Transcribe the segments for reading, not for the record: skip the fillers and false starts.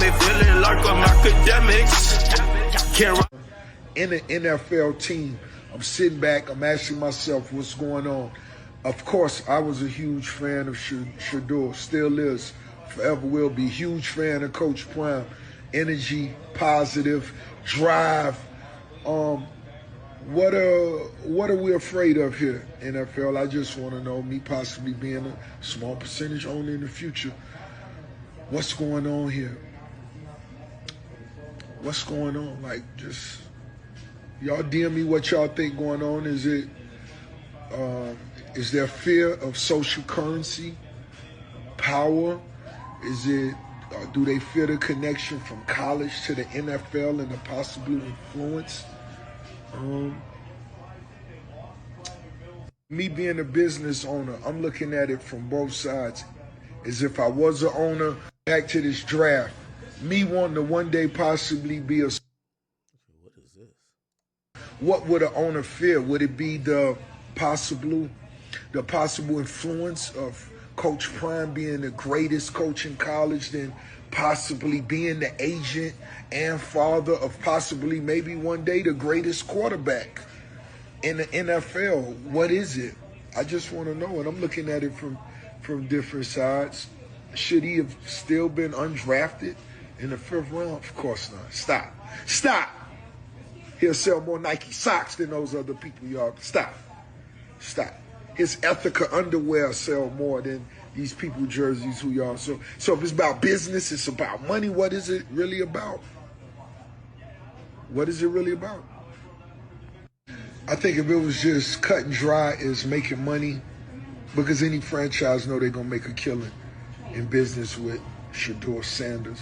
me feeling like I'm academics. Can't in the NFL team, I'm sitting back, I'm asking myself what's going on. Of course, I was a huge fan of Shedeur, still is, forever will be. Huge fan of Coach Prime. Energy, positive, drive. What are we afraid of here, NFL? I just want to know, me possibly being a small percentage owner in the future, what's going on here? What's going on? Like, just, y'all DM me what y'all think going on. Is there fear of social currency, power? Is it, do they fear the connection from college to the NFL and the possible influence? Me being a business owner, I'm looking at it from both sides. As if I was an owner, back to this draft, me wanting to one day possibly be a... What is this? What would an owner fear? Would it be the possible influence of Coach Prime being the greatest coach in college, then possibly being the agent and father of possibly maybe one day the greatest quarterback in the NFL? What is it? I just want to know, and I'm looking at it from different sides. Should he have still been undrafted in the 5th round? Of course not. Stop. He'll sell more Nike socks than those other people, y'all. Stop. His Ethica underwear sell more than these people jerseys who y'all. So if it's about business, it's about money. What is it really about? What is it really about? I think if it was just cut and dry is making money, because any franchise know they're going to make a killing in business with Shedeur Sanders.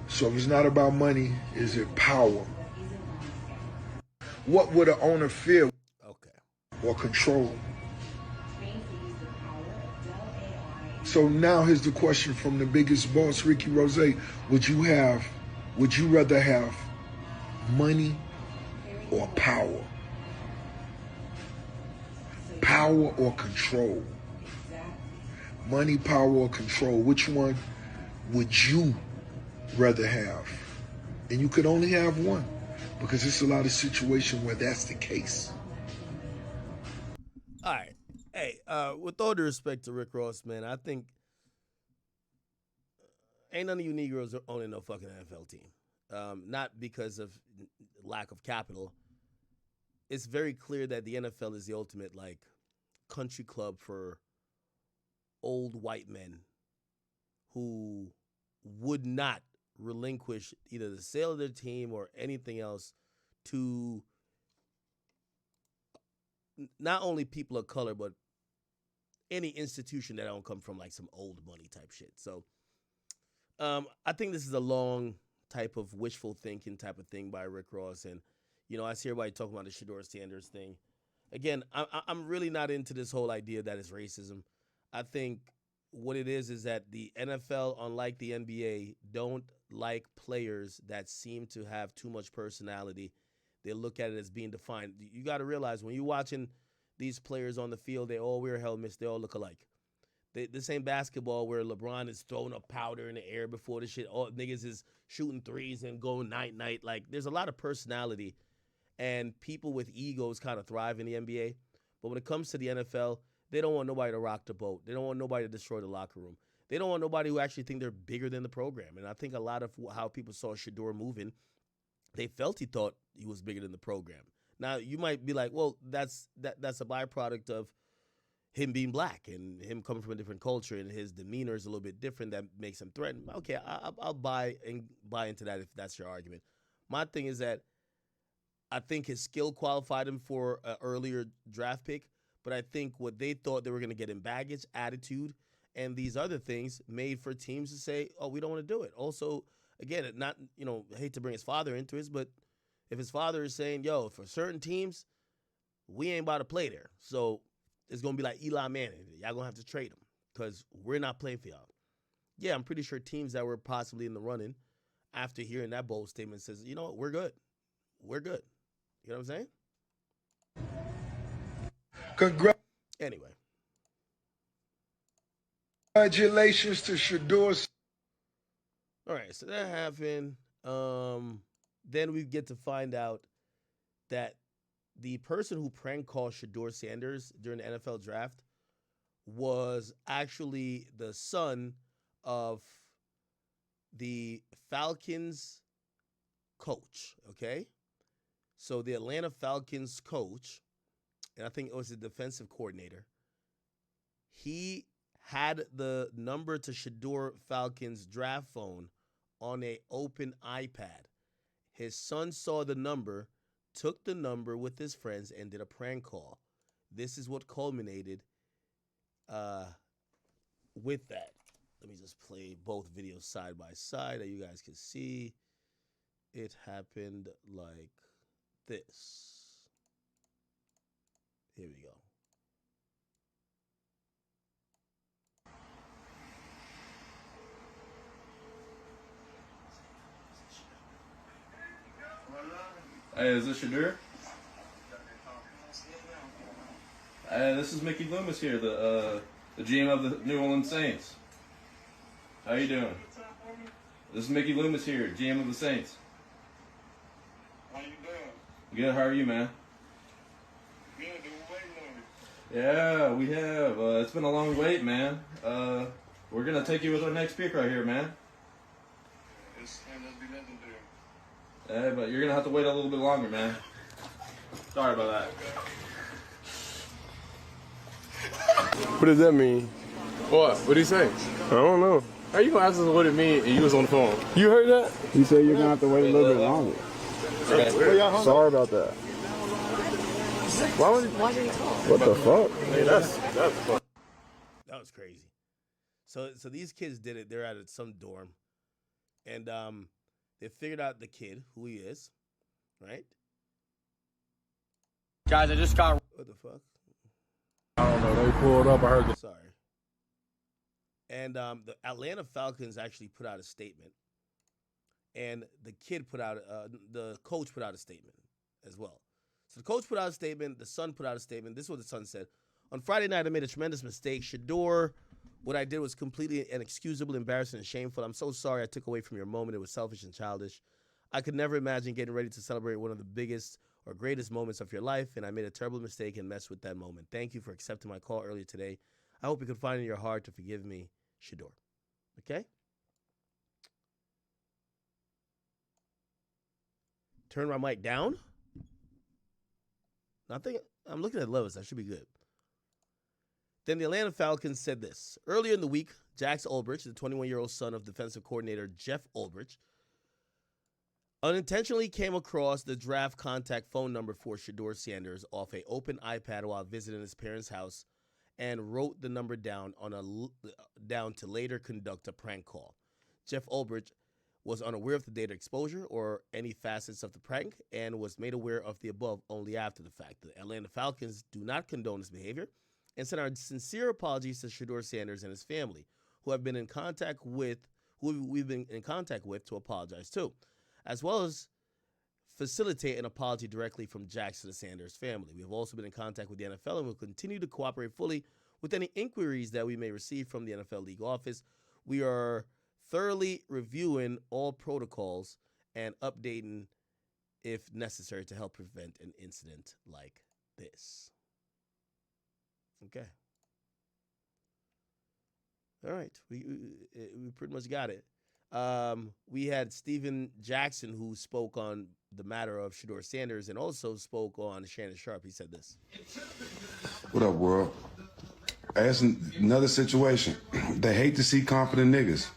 So if it's not about money, is it power? What would an owner fear? Okay. Or control? So now here's the question from the biggest boss, Ricky Rose. Would you rather have money or power? Power or control? Money, power, or control? Which one would you rather have? And you could only have one, because it's a lot of situations where that's the case. All right. Hey, with all due respect to Rick Ross, man, I think ain't none of you Negroes owning no fucking NFL team. Not because of lack of capital. It's very clear that the NFL is the ultimate, like, country club for old white men who would not relinquish either the sale of their team or anything else to not only people of color, but any institution that don't come from like some old money type shit. So I think this is a long type of wishful thinking type of thing by Rick Ross. And, I see everybody talking about the Shedeur Sanders thing. Again, I'm really not into this whole idea that it's racism. I think what it is that the NFL, unlike the NBA, don't like players that seem to have too much personality. They look at it as being defined. You got to realize when you're watching these players on the field, they all wear helmets. They all look alike. This ain't basketball where LeBron is throwing up powder in the air before the shit. All niggas is shooting threes and going night-night. Like, there's a lot of personality, and people with egos kind of thrive in the NBA. But when it comes to the NFL, they don't want nobody to rock the boat. They don't want nobody to destroy the locker room. They don't want nobody who actually think they're bigger than the program. And I think a lot of how people saw Shedeur moving, they felt he thought he was bigger than the program. Now, you might be like, well, that's a byproduct of him being black and him coming from a different culture, and his demeanor is a little bit different that makes him threatened. Okay, I'll buy into that if that's your argument. My thing is that I think his skill qualified him for an earlier draft pick, but I think what they thought they were going to get in baggage, attitude, and these other things made for teams to say, oh, we don't want to do it. Also, again, not, I hate to bring his father into this, but if his father is saying, yo, for certain teams, we ain't about to play there. So it's going to be like Eli Manning. Y'all going to have to trade him because we're not playing for y'all. Yeah, I'm pretty sure teams that were possibly in the running after hearing that bold statement says, you know what, we're good. We're good. You know what I'm saying? Anyway. Congratulations to Shedeur. All right, so that happened. Then we get to find out that the person who prank called Shedeur Sanders during the NFL draft was actually the son of the Falcons coach. Okay, so the Atlanta Falcons coach, and I think it was the defensive coordinator, he had the number to Shedeur Falcons draft phone on a open iPad. His son saw the number, took the number with his friends, and did a prank call. This is what culminated with that. Let me just play both videos side by side that you guys can see. It happened like this. Here we go. Hey, is this Shedeur? Hey, this is Mickey Loomis here, the GM of the New Orleans Saints. How you doing? This is Mickey Loomis here, GM of the Saints. How you doing? Good, how are you, man? Good, been waiting on you. Yeah, we have. It's been a long wait, man. We're going to take you with our next pick right here, man. It's ain't gonna be nothing there. Hey, but you're going to have to wait a little bit longer, man. Sorry about that. What does that mean? What? What did he say? I don't know. How you gonna ask us what it mean and you was on the phone? You heard that? He said you're gonna have to wait a little bit longer. Sorry about that. Why did he talk? What the fuck? Hey, that's fuck. That was crazy. So these kids did it. They're at some dorm, and they figured out the kid, who he is, right? Guys, I just got. What the fuck? I don't know. They pulled up. I heard. Sorry. And the Atlanta Falcons actually put out a statement, and the coach put out a statement as well. So the coach put out a statement, the son put out a statement. This is what the son said. On Friday night, I made a tremendous mistake. Shedeur, what I did was completely inexcusable, embarrassing, and shameful. I'm so sorry I took away from your moment. It was selfish and childish. I could never imagine getting ready to celebrate one of the biggest or greatest moments of your life, and I made a terrible mistake and messed with that moment. Thank you for accepting my call earlier today. I hope you could find in your heart to forgive me, Shedeur. Okay? Turn my mic down. I'm looking at levels. That should be good. Then the Atlanta Falcons said this. Earlier in the week, Jax Ulbrich, the 21-year-old son of defensive coordinator Jeff Ulbrich, unintentionally came across the draft contact phone number for Shedeur Sanders off an open iPad while visiting his parents' house and wrote the number down to later conduct a prank call. Jeff Ulbrich was unaware of the data exposure or any facets of the prank and was made aware of the above only after the fact. The Atlanta Falcons do not condone this behavior and send our sincere apologies to Shedeur Sanders and his family, who we've been in contact with to apologize to, as well as facilitate an apology directly from Jax to the Sanders family. We have also been in contact with the NFL and will continue to cooperate fully with any inquiries that we may receive from the NFL League office. We are thoroughly reviewing all protocols and updating if necessary to help prevent an incident like this. Okay. All right. We pretty much got it. We had Steven Jackson, who spoke on the matter of Shedeur Sanders and also spoke on Shannon Sharpe. He said this. What up, world? That's another situation. They hate to see confident niggas.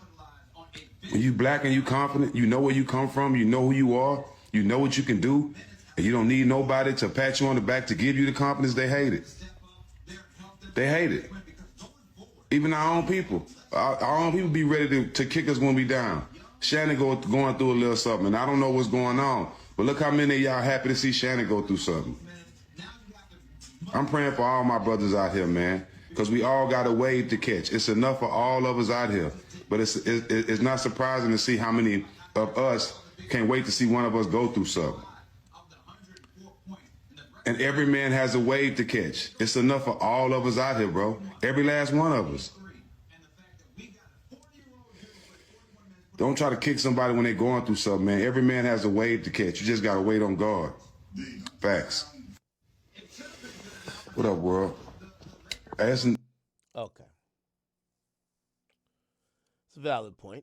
When you black and you confident, you know where you come from, you know who you are, you know what you can do, and you don't need nobody to pat you on the back to give you the confidence. They hate it. They hate it. Even our own people. Our own people be ready to kick us when we down. Shannon going through a little something, and I don't know what's going on, but look how many of y'all happy to see Shannon go through something. I'm praying for all my brothers out here, man, because we all got a wave to catch. It's enough for all of us out here, but it's not surprising to see how many of us can't wait to see one of us go through something. And every man has a wave to catch. It's enough for all of us out here, bro. Every last one of us. Don't try to kick somebody when they're going through something, man. Every man has a wave to catch. You just got to wait on God. Facts. What up, world? Okay. It's a valid point.